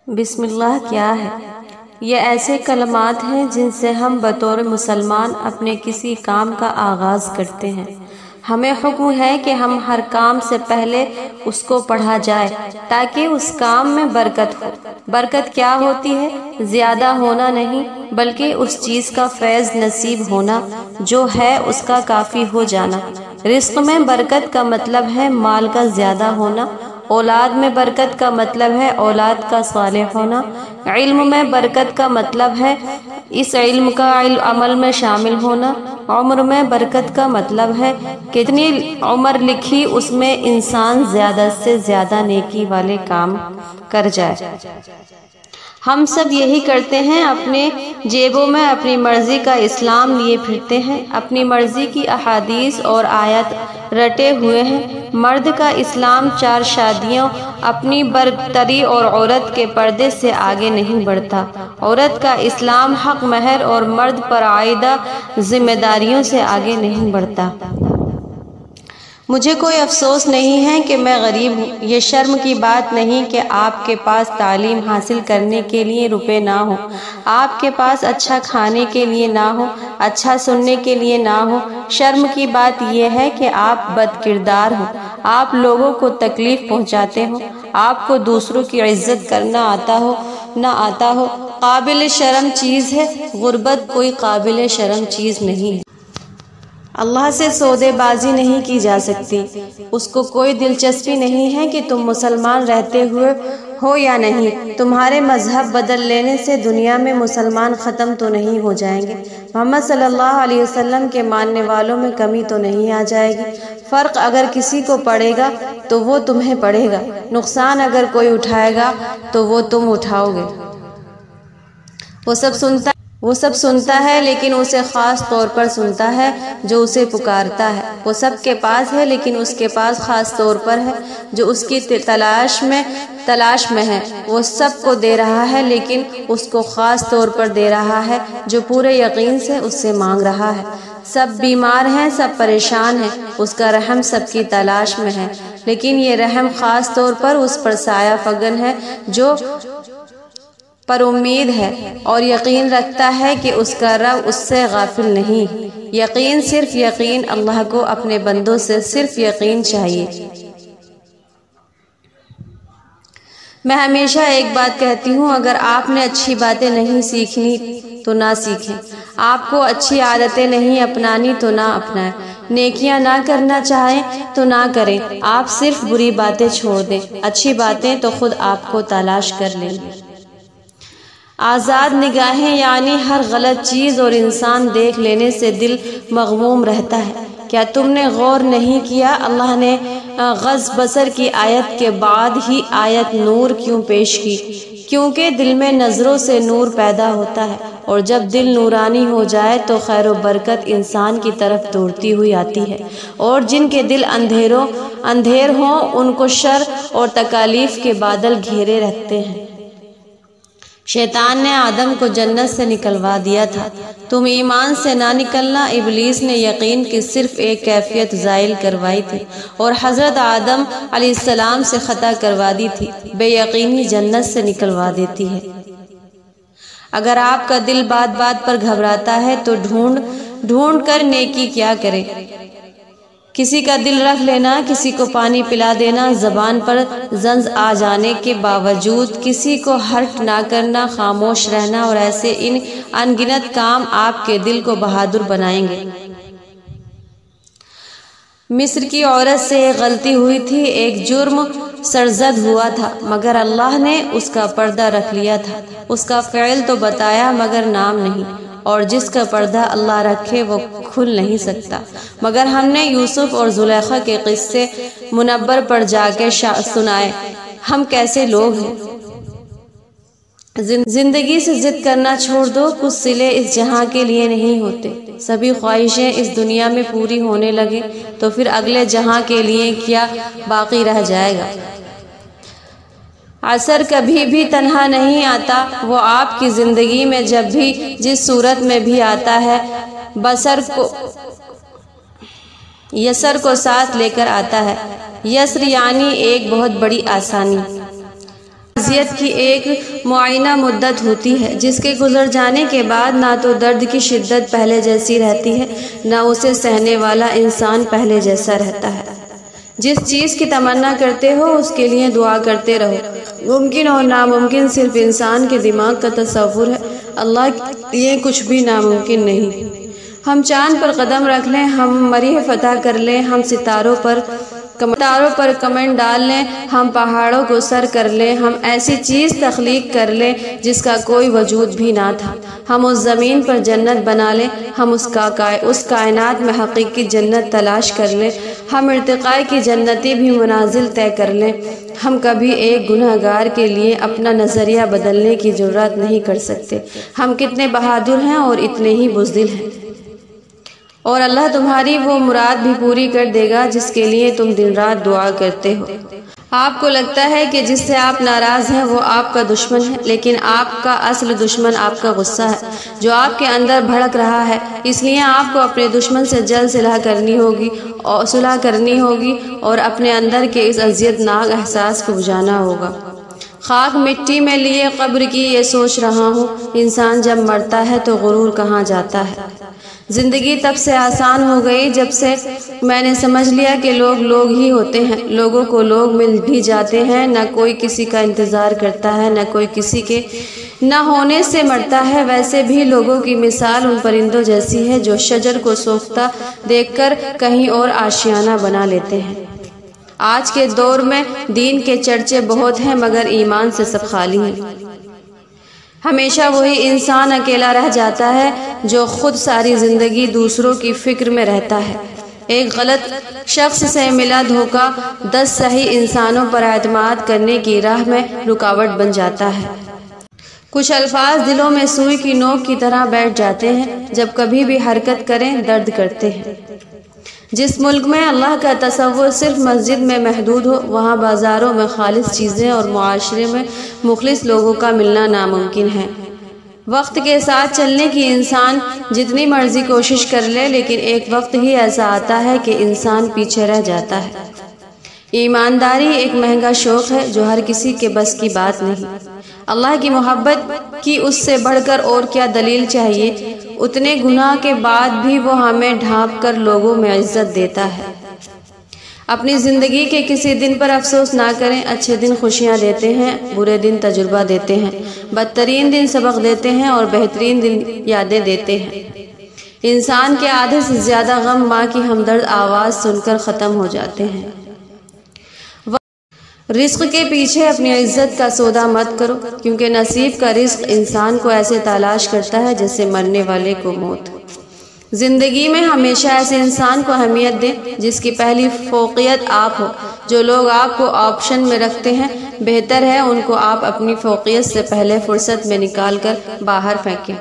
بسم اللہ کیا ہے؟ یہ ایسے کلمات ہیں جن سے ہم بطور مسلمان اپنے کسی کام کا آغاز کرتے ہیں۔ ہمیں حکم ہے کہ ہم ہر کام سے پہلے اس کو پڑھا جائے تاکہ اس کام میں برکت ہو۔ برکت کیا ہوتی ہے؟ زیادہ ہونا نہیں بلکہ اس چیز کا فیض نصیب ہونا جو ہے اس کا کافی ہو جانا۔ رزق میں برکت کا مطلب ہے مال کا زیادہ ہونا، اولاد میں برکت کا مطلب ہے اولاد کا صالح ہونا، علم میں برکت کا مطلب ہے اس علم کا عمل میں شامل ہونا، عمر میں برکت کا مطلب ہے کتنی عمر لکھی اس میں انسان زیادہ سے زیادہ نیکی والے کام کر جائے۔ ہم سب یہی کرتے ہیں، اپنے جیبوں میں اپنی مرضی کا اسلام لیے پھرتے ہیں، اپنی مرضی کی احادیث اور آیات رٹے ہوئے ہیں۔ مرد کا اسلام 4 شادیوں، اپنی برتری اور عورت کے پردے سے آگے نہیں بڑھتا۔ عورت کا اسلام حق مہر اور مرد پر عائدہ ذمہ داریوں سے آگے نہیں بڑھتا۔ مجھے کوئی افسوس نہیں ہے کہ میں غریب ہوں، یہ شرم کی بات نہیں کہ آپ کے پاس تعلیم حاصل کرنے کے لیے روپے نہ ہوں، آپ کے پاس اچھا کھانے کے لیے نہ ہو، اچھا سننے کے لیے نہ ہو۔ شرم کی بات یہ ہے کہ آپ بد کردار ہو، آپ لوگوں کو تکلیف پہنچاتے ہو، آپ کو دوسروں کی عزت کرنا نہ آتا ہو۔ قابل شرم چیز ہے، غربت کوئی قابل شرم چیز نہیں ہے۔ اللہ سے سودے بازی نہیں کی جا سکتی، اس کو کوئی دلچسپی نہیں ہے کہ تم مسلمان رہتے ہوئے ہو یا نہیں۔ تمہارے مذہب بدل لینے سے دنیا میں مسلمان ختم تو نہیں ہو جائیں گے، محمد صلی اللہ علیہ وسلم کے ماننے والوں میں کمی تو نہیں آ جائے گی۔ فرق اگر کسی کو پڑے گا تو وہ تمہیں پڑے گا، نقصان اگر کوئی اٹھائے گا تو وہ تم اٹھاؤ گے۔ وہ سب سنتا ہے لیکن اسے خاص طور پر سنتا ہے جو اسے پکارتا ہے۔ وہ سب کے پاس ہے لیکن اس کے پاس خاص طور پر ہے جو اس کی تلاش میں ہے۔ وہ سب کو دے رہا ہے لیکن اس کو خاص طور پر دے رہا ہے جو پورے یقین سے اس سے مانگ رہا ہے۔ سب بیمار ہیں، سب پریشان ہیں، اس کا رحم سب کی تلاش میں ہے، لیکن یہ رحم خاص طور پر اس پر سایہ فگن ہے جو پر امید ہے اور یقین رکھتا ہے کہ اس کا رب اس سے غافل نہیں۔ یقین، صرف یقین، اللہ کو اپنے بندوں سے صرف یقین چاہیے۔ میں ہمیشہ ایک بات کہتی ہوں، اگر آپ نے اچھی باتیں نہیں سیکھنی تو نہ سیکھیں، آپ کو اچھی عادتیں نہیں اپنانی تو نہ اپنائیں، نیکیاں نہ کرنا چاہیں تو نہ کریں، آپ صرف بری باتیں چھوڑ دیں، اچھی باتیں تو خود آپ کو تلاش کر لیں۔ آزاد نگاہیں یعنی ہر غلط چیز اور انسان دیکھ لینے سے دل مغموم رہتا ہے۔ کیا تم نے غور نہیں کیا اللہ نے غض بصر کی آیت کے بعد ہی آیت نور کیوں پیش کی؟ کیونکہ دل میں نظروں سے نور پیدا ہوتا ہے، اور جب دل نورانی ہو جائے تو خیر و برکت انسان کی طرف دوڑتی ہوئی آتی ہے، اور جن کے دل اندھیر ہوں ان کو شر اور تکالیف کے بادل گھیرے رکھتے ہیں۔ شیطان نے آدم کو جنت سے نکلوا دیا تھا، تم ایمان سے نہ نکلنا۔ ابلیس نے یقین کی صرف ایک کیفیت زائل کروائی تھی اور حضرت آدم علیہ السلام سے خطا کروا دی تھی، بے یقینی جنت سے نکلوا دیتی ہے۔ اگر آپ کا دل بات بات پر گھبراتا ہے تو ڈھونڈ کر نیکی کیا کرے۔ کسی کا دل رکھ لینا، کسی کو پانی پلا دینا، زبان پر زنز آ جانے کے باوجود کسی کو ہرٹ نہ کرنا، خاموش رہنا اور ایسے ان گنت کام آپ کے دل کو بہادر بنائیں گے۔ مصر کی عورت سے ایک غلطی ہوئی تھی، ایک جرم سرزد ہوا تھا، مگر اللہ نے اس کا پردہ رکھ لیا تھا۔ اس کا فعل تو بتایا مگر نام نہیں، اور جس کا پردہ اللہ رکھے وہ کھل نہیں سکتا۔ مگر ہم نے یوسف اور زلیخا کے قصے منبر پر جا کے سنائے۔ ہم کیسے لوگ ہیں؟ زندگی سے ضد کرنا چھوڑ دو، کچھ صلے اس جہاں کے لیے نہیں ہوتے۔ سبھی خواہشیں اس دنیا میں پوری ہونے لگے تو پھر اگلے جہاں کے لیے کیا باقی رہ جائے گا؟ عصر کبھی بھی تنہا نہیں آتا، وہ آپ کی زندگی میں جب بھی جس صورت میں بھی آتا ہے یسر کو ساتھ لے کر آتا ہے۔ یسر یعنی ایک بہت بڑی آسانی۔ اذیت کی ایک معینہ مدت ہوتی ہے جس کے گزر جانے کے بعد نہ تو درد کی شدت پہلے جیسی رہتی ہے نہ اسے سہنے والا انسان پہلے جیسا رہتا ہے۔ جس چیز کی تمنا کرتے ہو اس کے لیے دعا کرتے رہو۔ ممکن اور ناممکن صرف انسان کے دماغ کا تصور ہے، اللہ کے لیے کچھ بھی ناممکن نہیں۔ ہم چاند پر قدم رکھ لیں، ہم مریخ فتح کر لیں، ہم ستاروں پر کمنٹ ڈال لیں، ہم پہاڑوں کو سر کر لیں، ہم ایسی چیز تخلیق کر لیں جس کا کوئی وجود بھی نہ تھا، ہم اس زمین پر جنت بنا لیں، ہم اس کائنات میں حقیقی جنت تلاش کر لیں، ہم ارتقاء کی جنتی بھی منازل طے کر لیں، ہم کبھی ایک گناہ گار کے لیے اپنا نظریہ بدلنے کی جرات نہیں کر سکتے۔ ہم کتنے بہادر ہیں اور اتنے ہی بزدل ہیں، اور اللہ تمہاری وہ مراد بھی پوری کر دے گا جس کے لیے تم دن رات دعا کرتے ہو۔ آپ کو لگتا ہے کہ جس سے آپ ناراض ہیں وہ آپ کا دشمن ہے، لیکن آپ کا اصل دشمن آپ کا غصہ ہے جو آپ کے اندر بھڑک رہا ہے۔ اس لیے آپ کو اپنے دشمن سے جلد صلح کرنی ہوگی اور اپنے اندر کے اس اذیت ناک احساس کو بجھانا ہوگا۔ خاک مٹی میں لیے قبر کی یہ سوچ رہا ہوں، انسان جب مرتا ہے تو غرور کہاں جاتا ہے۔ زندگی تب سے آسان ہو گئی جب سے میں نے سمجھ لیا کہ لوگ ہی ہوتے ہیں، لوگوں کو لوگ مل بھی جاتے ہیں، نہ کوئی کسی کا انتظار کرتا ہے، نہ کوئی کسی کے نہ ہونے سے مرتا ہے۔ ویسے بھی لوگوں کی مثال ان پرندوں جیسی ہے جو شجر کو سوکھتا دیکھ کر کہیں اور آشیانہ بنا لیتے ہیں۔ آج کے دور میں دین کے چرچے بہت ہیں مگر ایمان سے سب خالی ہیں۔ ہمیشہ وہی انسان اکیلا رہ جاتا ہے جو خود ساری زندگی دوسروں کی فکر میں رہتا ہے۔ ایک غلط شخص سے ملا دھوکہ 10 صحیح انسانوں پر اعتماد کرنے کی راہ میں رکاوٹ بن جاتا ہے۔ کچھ الفاظ دلوں میں سوئی کی نوک کی طرح بیٹھ جاتے ہیں، جب کبھی بھی حرکت کریں درد کرتے ہیں۔ جس ملک میں اللہ کا تصور صرف مسجد میں محدود ہو، وہاں بازاروں میں خالص چیزیں اور معاشرے میں مخلص لوگوں کا ملنا ناممکن ہے۔ وقت کے ساتھ چلنے کی انسان جتنی مرضی کوشش کر لے، لیکن ایک وقت ہی ایسا آتا ہے کہ انسان پیچھے رہ جاتا ہے۔ ایمانداری ایک مہنگا شوق ہے جو ہر کسی کے بس کی بات نہیں۔ اللہ کی محبت کی اس سے بڑھ کر اور کیا دلیل چاہیے؟ اتنے گناہ کے بعد بھی وہ ہمیں ڈھانپ کر لوگوں میں عزت دیتا ہے۔ اپنی زندگی کے کسی دن پر افسوس نہ کریں، اچھے دن خوشیاں دیتے ہیں، برے دن تجربہ دیتے ہیں، بدترین دن سبق دیتے ہیں اور بہترین دن یادیں دیتے ہیں۔ انسان کے آدھے سے زیادہ غم ماں کی ہمدرد آواز سن کر ختم ہو جاتے ہیں۔ رزق کے پیچھے اپنی عزت کا سودا مت کرو، کیونکہ نصیب کا رزق انسان کو ایسے تلاش کرتا ہے جیسے مرنے والے کو موت۔ زندگی میں ہمیشہ ایسے انسان کو اہمیت دیں جس کی پہلی فوقیت آپ ہو۔ جو لوگ آپ کو آپشن میں رکھتے ہیں، بہتر ہے ان کو آپ اپنی فوقیت سے پہلے فرصت میں نکال کر باہر پھینکیں۔